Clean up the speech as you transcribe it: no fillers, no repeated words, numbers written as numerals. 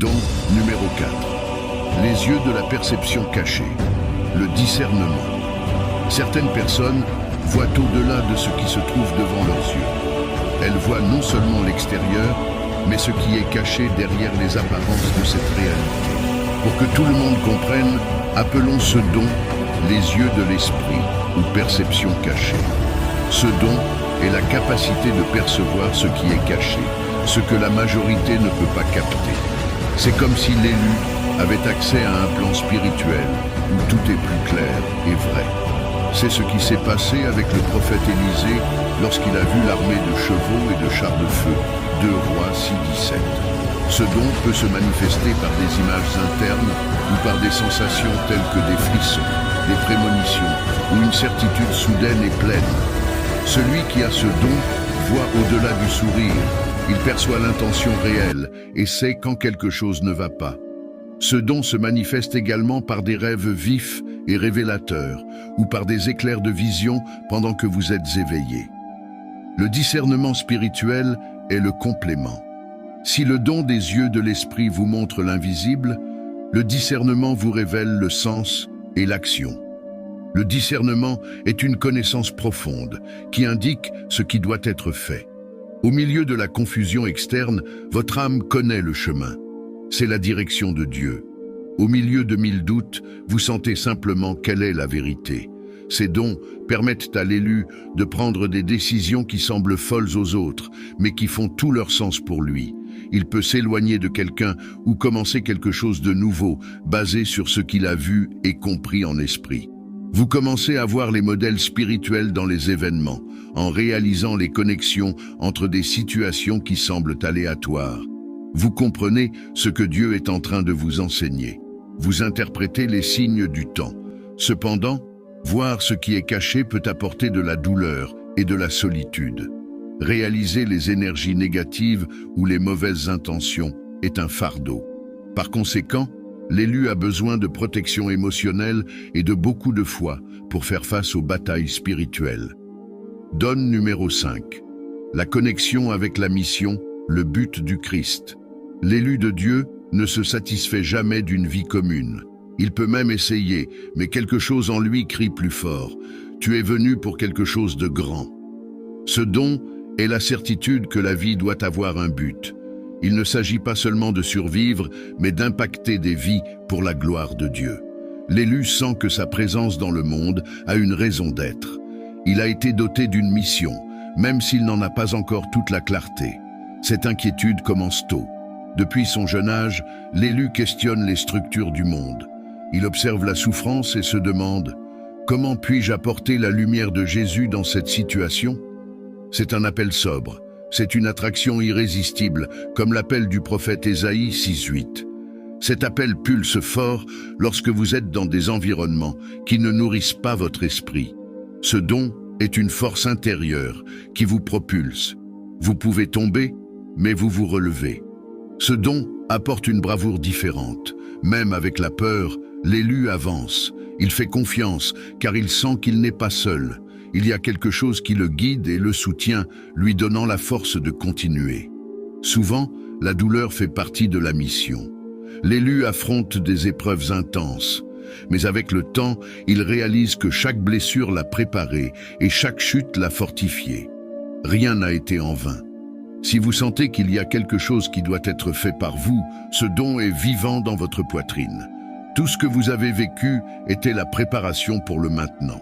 Don numéro 4. Les yeux de la perception cachée. Le discernement. Certaines personnes voient au-delà de ce qui se trouve devant leurs yeux. Elles voient non seulement l'extérieur, mais ce qui est caché derrière les apparences de cette réalité. Pour que tout le monde comprenne, appelons ce don les yeux de l'esprit ou perception cachée. Ce don est la capacité de percevoir ce qui est caché, ce que la majorité ne peut pas capter. C'est comme si l'élu avait accès à un plan spirituel où tout est plus clair et vrai. C'est ce qui s'est passé avec le prophète Élisée lorsqu'il a vu l'armée de chevaux et de chars de feu. 2 Rois 6, 17. Ce don peut se manifester par des images internes ou par des sensations telles que des frissons, des prémonitions ou une certitude soudaine et pleine. Celui qui a ce don voit au-delà du sourire. Il perçoit l'intention réelle et sait quand quelque chose ne va pas. Ce don se manifeste également par des rêves vifs et révélateurs ou par des éclairs de vision pendant que vous êtes éveillé. Le discernement spirituel est le complément. Si le don des yeux de l'esprit vous montre l'invisible, le discernement vous révèle le sens et l'action. Le discernement est une connaissance profonde qui indique ce qui doit être fait. Au milieu de la confusion externe, votre âme connaît le chemin. C'est la direction de Dieu. Au milieu de 1000 doutes, vous sentez simplement quelle est la vérité. Ces dons permettent à l'élu de prendre des décisions qui semblent folles aux autres, mais qui font tout leur sens pour lui. Il peut s'éloigner de quelqu'un ou commencer quelque chose de nouveau, basé sur ce qu'il a vu et compris en esprit. Vous commencez à voir les modèles spirituels dans les événements, en réalisant les connexions entre des situations qui semblent aléatoires. Vous comprenez ce que Dieu est en train de vous enseigner. Vous interprétez les signes du temps. Cependant, voir ce qui est caché peut apporter de la douleur et de la solitude. Réaliser les énergies négatives ou les mauvaises intentions est un fardeau. Par conséquent, l'élu a besoin de protection émotionnelle et de beaucoup de foi pour faire face aux batailles spirituelles. Don numéro 5. La connexion avec la mission, le but du Christ. L'élu de Dieu ne se satisfait jamais d'une vie commune. Il peut même essayer, mais quelque chose en lui crie plus fort. Tu es venu pour quelque chose de grand. Ce don est la certitude que la vie doit avoir un but. Il ne s'agit pas seulement de survivre, mais d'impacter des vies pour la gloire de Dieu. L'élu sent que sa présence dans le monde a une raison d'être. Il a été doté d'une mission, même s'il n'en a pas encore toute la clarté. Cette inquiétude commence tôt. Depuis son jeune âge, l'élu questionne les structures du monde. Il observe la souffrance et se demande « Comment puis-je apporter la lumière de Jésus dans cette situation ?» C'est un appel sobre. C'est une attraction irrésistible, comme l'appel du prophète Ésaïe 6:8. Cet appel pulse fort lorsque vous êtes dans des environnements qui ne nourrissent pas votre esprit. Ce don est une force intérieure qui vous propulse. Vous pouvez tomber, mais vous vous relevez. Ce don apporte une bravoure différente. Même avec la peur, l'élu avance. Il fait confiance car il sent qu'il n'est pas seul. Il y a quelque chose qui le guide et le soutient, lui donnant la force de continuer. Souvent, la douleur fait partie de la mission. L'élu affronte des épreuves intenses, mais avec le temps, il réalise que chaque blessure l'a préparé et chaque chute l'a fortifié. Rien n'a été en vain. Si vous sentez qu'il y a quelque chose qui doit être fait par vous, ce don est vivant dans votre poitrine. Tout ce que vous avez vécu était la préparation pour le maintenant.